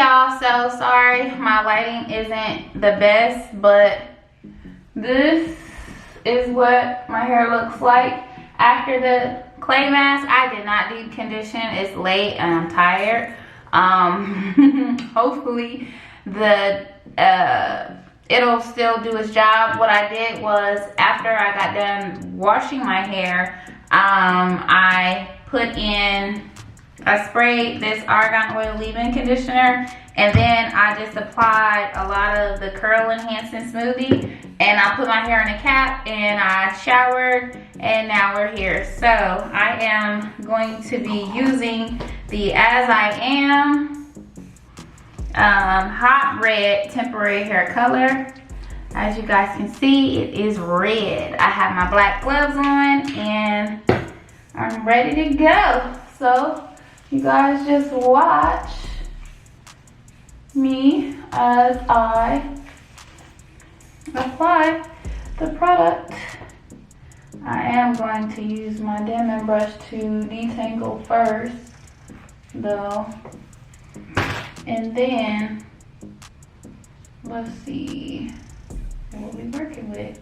y'all, so sorry my lighting isn't the best, but this is what my hair looks like after the clay mask. I did not deep condition. It's late and I'm tired. Hopefully the it'll still do its job. What I did was, after I got done washing my hair, I sprayed this argan oil leave-in conditioner, and then I just applied a lot of the curl enhancing smoothie, and I put my hair in a cap and I showered, and now we're here. So I am going to be using the As I Am hot red temporary hair color. As you guys can see, it is red. I have my black gloves on and I'm ready to go. So you guys just watch me as I apply the product. I am going to use my Denman brush to detangle first though, and then let's see what we'll be working with.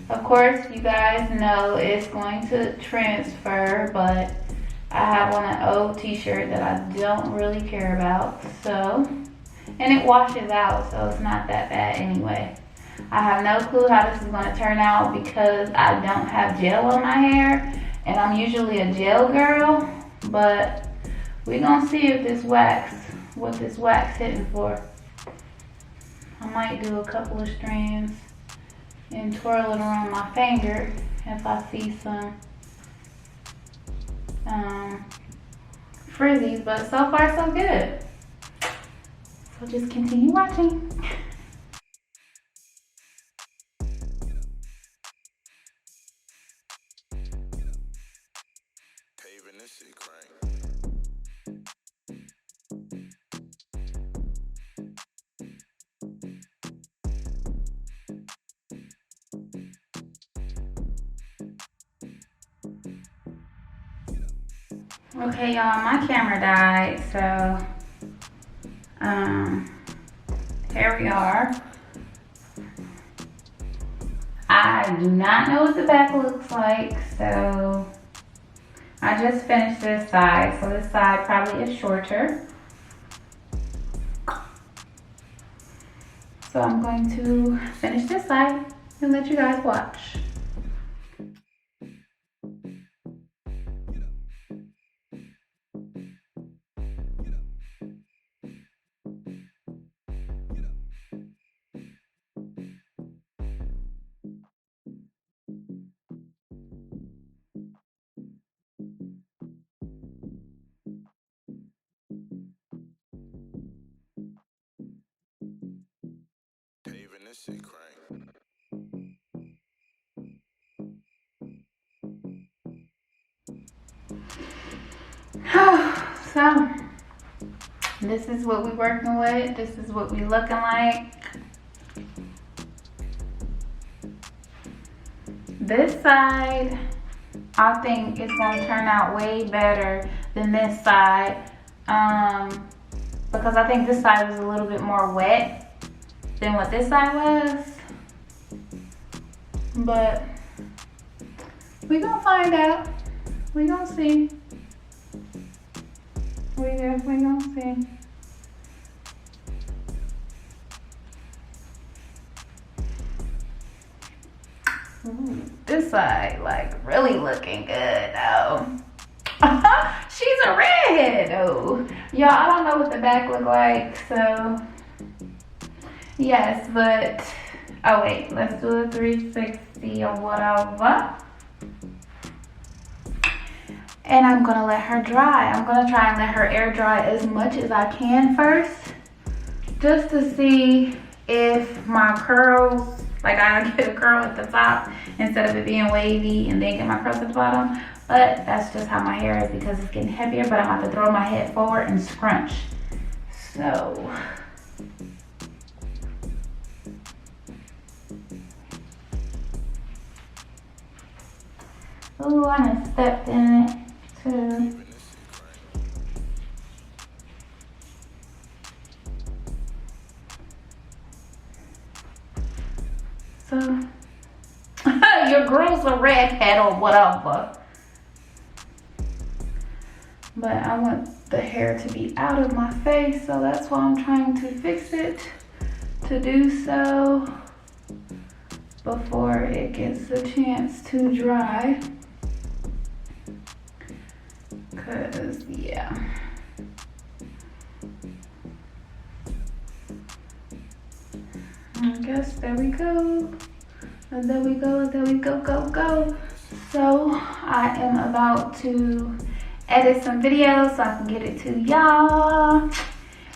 Of course, you guys know it's going to transfer, but I have on an old t-shirt that I don't really care about, so, and it washes out, so it's not that bad anyway. I have no clue how this is going to turn out because I don't have gel on my hair, and I'm usually a gel girl, but we're going to see if this wax, what this wax hitting for. I might do a couple of strands and twirl it around my finger if I see some frizzies, but so far so good. So just continue watching. Okay, y'all, my camera died, so here we are. I do not know what the back looks like, so I just finished this side, so this side probably is shorter. So I'm going to finish this side and let you guys watch. So this is what we're working with. This is what we're looking like. This side, I think it's gonna turn out way better than this side, because I think this side was a little bit more wet than what this side was. But we gonna find out. We gonna see. We definitely gonna see. Ooh, this side like really looking good though. She's a redhead though. Y'all, I don't know what the back look like, so yes, but oh wait, let's do a 360 or whatever. And I'm gonna let her dry. I'm gonna try and let her air dry as much as I can first, just to see if my curls, like I get a curl at the top instead of it being wavy and then get my curls at the bottom. But that's just how my hair is because it's getting heavier, but I'm about to throw my head forward and scrunch. So. Ooh, I done stepped in it too. So your girl's a redhead or whatever. But I want the hair to be out of my face, so that's why I'm trying to fix it. To do so before it gets a chance to dry. Cause yeah. I guess there we go. And there we go, go. So I am about to edit some videos so I can get it to y'all.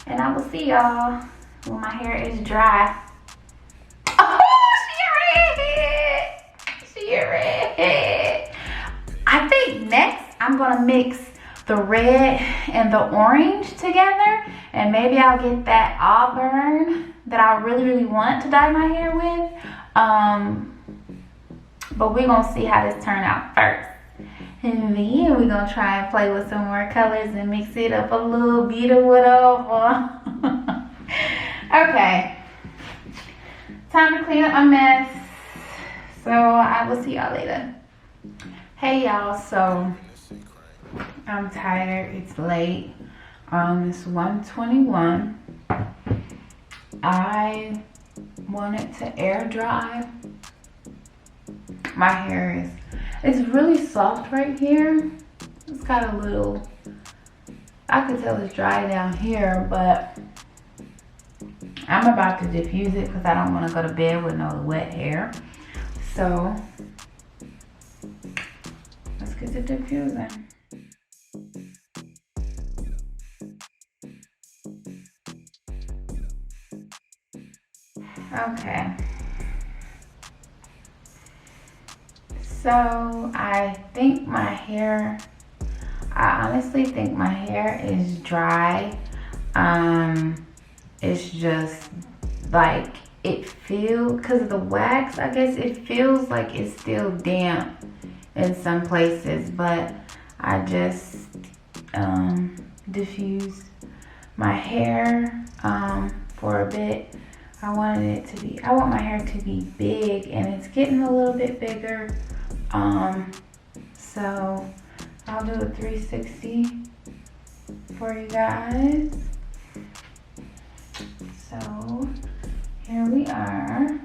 And I will see y'all when my hair is dry. Oh, she a redhead. I think next I'm gonna mix the red and the orange together, and maybe I'll get that auburn that I really want to dye my hair with. But we're gonna see how this turn out first. And then we're gonna try and play with some more colors and mix it up a little bit or whatever. Okay, time to clean up my mess. So I will see y'all later. Hey y'all, so I'm tired, it's late. It's 1:21. I wanted to air dry. My hair it's really soft right here. It's got a little, I could tell it's dry down here, but I'm about to diffuse it because I don't want to go to bed with no wet hair. So let's get to diffusing. Okay. So I honestly think my hair is dry. It's just like because of the wax, I guess it feels like it's still damp in some places, but I just diffused my hair for a bit. I want my hair to be big, and it's getting a little bit bigger. So I'll do a 360 for you guys. So here we are.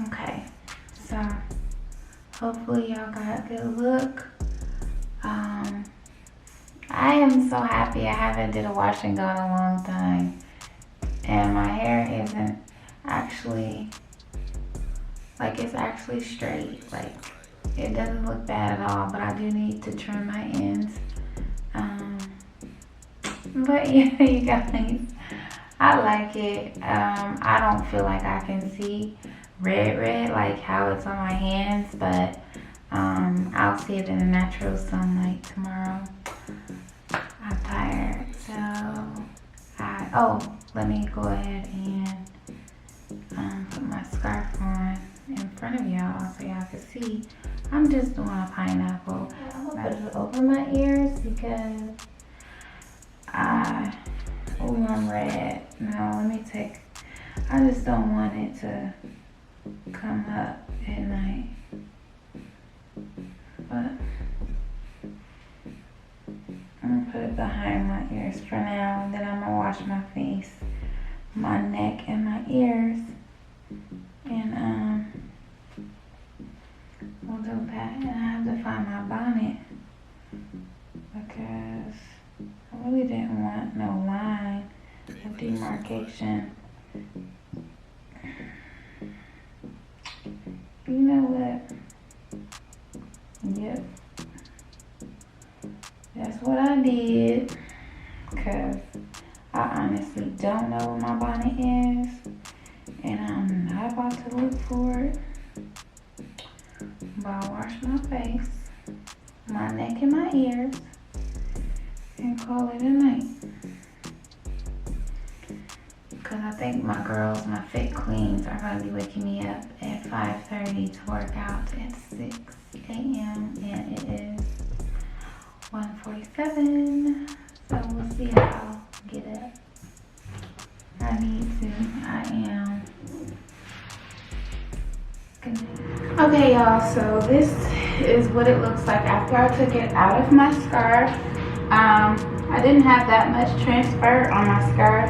Okay, so hopefully y'all got a good look. I am so happy I haven't did a wash and go in a long time, and my hair isn't actually, like, it's actually straight. Like, it doesn't look bad at all, but I do need to trim my ends. But yeah, you guys, I like it. I don't feel like I can see red like how it's on my hands, but I'll see it in the natural sunlight tomorrow. I'm tired, so let me go ahead and put my scarf on in front of y'all so y'all can see. I'm just doing a pineapple. I'm gonna put it over my ears because I'm red. No, I just don't want it to come up at night. But I'm gonna put it behind my ears for now, and then I'm gonna wash my face, my neck, and my ears, and we'll do that. And I have to find my bonnet because I really didn't want no line of demarcation. You know what? Yep. That's what I did, because I honestly don't know what my bonnet is, and I'm not about to look for it. But I'll wash my face, my neck, and my ears, and call it a night. because I think my girls, my fit queens, are going to be waking me up at 5:30 to work out at 6 a.m. and it is 1:47. So we'll see if I'll get up. I need to. I am. Okay, y'all, so this is what it looks like after I took it out of my scarf. I didn't have that much transfer on my scarf.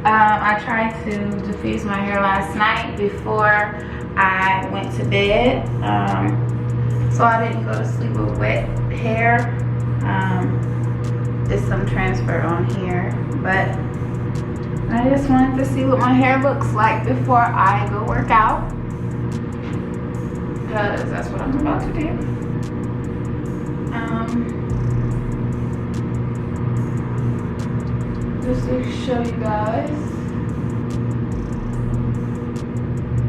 I tried to diffuse my hair last night before I went to bed, so I didn't go to sleep with wet hair. There's some transfer on here, but I just wanted to see what my hair looks like before I go work out, because that's what I'm about to do. Just to show you guys,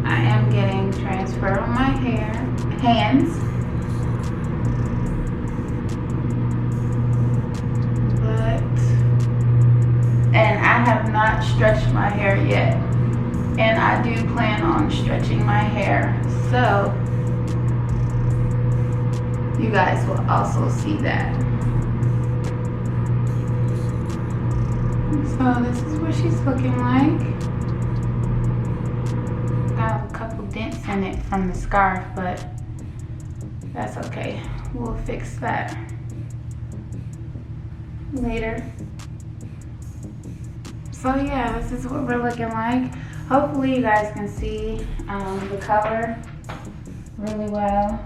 I am getting transfer on my hands, and I have not stretched my hair yet, and I do plan on stretching my hair, so you guys will also see that. So this is what she's looking like. Got a couple dents in it from the scarf, but that's okay. We'll fix that later. So yeah, this is what we're looking like. Hopefully you guys can see the color really well,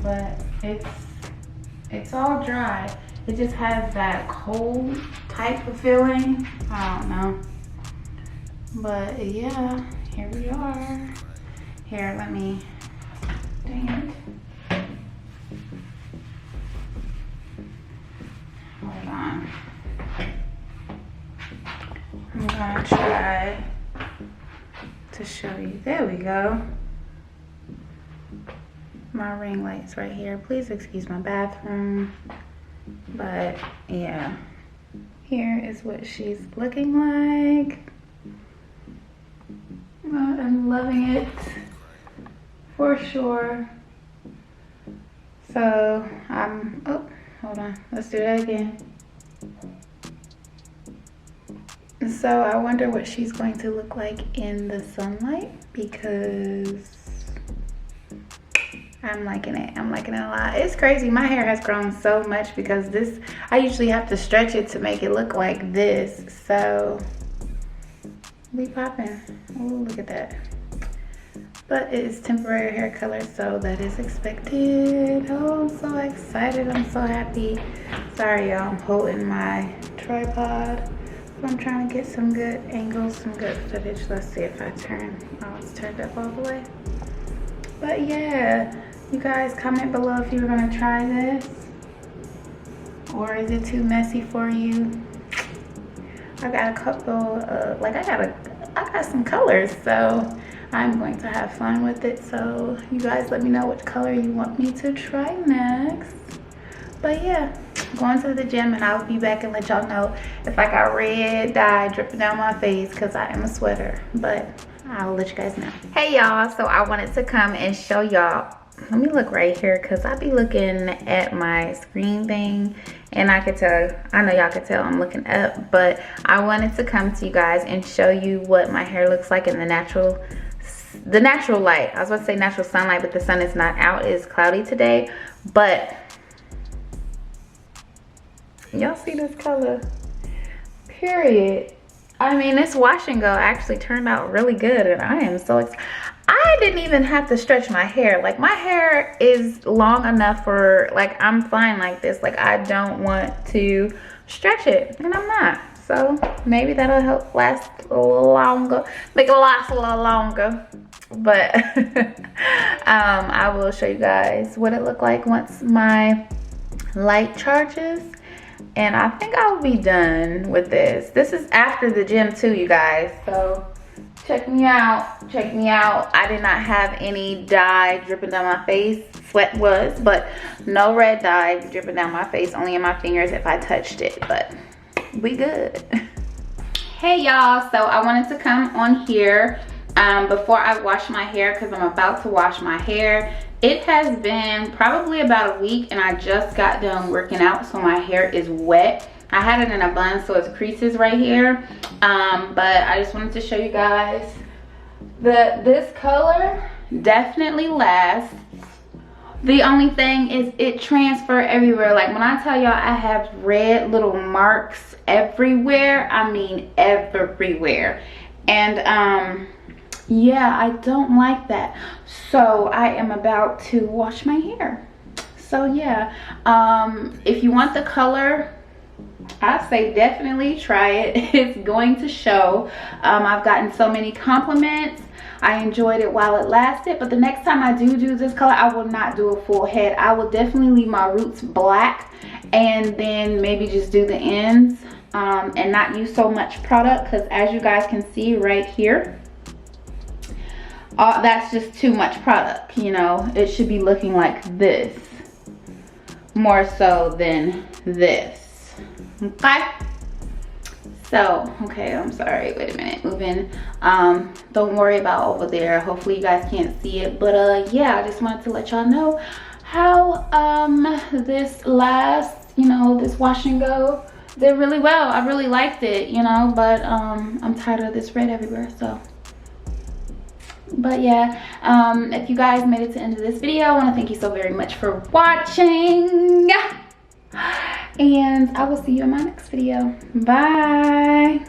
but it's all dry. It just has that cold type of feeling. I don't know. But yeah, here we are. Here, let me, dang it. Hold on. I'm gonna try to show you. There we go. My ring light's right here. Please excuse my bathroom. But yeah, here is what she's looking like. I'm loving it for sure. So oh, hold on, let's do that again. So I wonder what she's going to look like in the sunlight, because I'm liking it. I'm liking it a lot. It's crazy. My hair has grown so much because this, I usually have to stretch it to make it look like this. So we popping. Oh, look at that. But it is temporary hair color, so that is expected. Oh, I'm so excited. I'm so happy. Sorry, y'all. I'm holding my tripod. I'm trying to get some good angles, some good footage. Let's see if I turn. Oh, it's turned up all the way. But yeah, you guys comment below if you're gonna try this, or is it too messy for you? I got a couple, I got some colors, so I'm going to have fun with it. So you guys let me know which color you want me to try next. But yeah, going to the gym, and I'll be back and let y'all know if I got red dye dripping down my face, because I am a sweater. But I'll let you guys know. Hey y'all, so I wanted to come and show y'all. Let me look right here, because I be looking at my screen thing and I could tell, I know y'all could tell I'm looking up, but I wanted to come to you guys and show you what my hair looks like in the natural light. I was about to say natural sunlight, but the sun is not out. It's cloudy today, but y'all see this color? Period. I mean, this wash and go actually turned out really good, and I am so excited. I didn't even have to stretch my hair. Like, my hair is long enough for, like, I'm fine like this. Like, I don't want to stretch it, and I'm not. So maybe that'll help last a little longer, make it last a little longer. But I will show you guys what it looked like once my light charges. And I think I'll be done with this. This is after the gym too, you guys. So check me out. Check me out. I did not have any dye dripping down my face. Sweat was, but no red dye dripping down my face. Only in my fingers if I touched it. But we good. Hey y'all, so I wanted to come on here before I wash my hair, because I'm about to wash my hair. It has been probably about a week and I just got done working out, so my hair is wet. I had it in a bun, so it's creases right here, but I just wanted to show you guys that this color definitely lasts. The only thing is it transfers everywhere. Like when I tell y'all I have red little marks everywhere, I mean everywhere. And yeah, I don't like that. So I am about to wash my hair. So yeah, if you want the color, I say definitely try it. It's going to show. I've gotten so many compliments. I enjoyed it while it lasted, but the next time I do this color, I will not do a full head. I will definitely leave my roots black and then maybe just do the ends and not use so much product, because as you guys can see right here, that's just too much product. You know, it should be looking like this more so than this. Okay, so okay, I'm sorry, wait a minute, moving. Don't worry about over there, hopefully you guys can't see it, but yeah, I just wanted to let y'all know how this last, you know, this wash and go did really well. I really liked it, you know, but I'm tired of this red everywhere. So but yeah, if you guys made it to the end of this video, I want to thank you so very much for watching, and I will see you in my next video. Bye.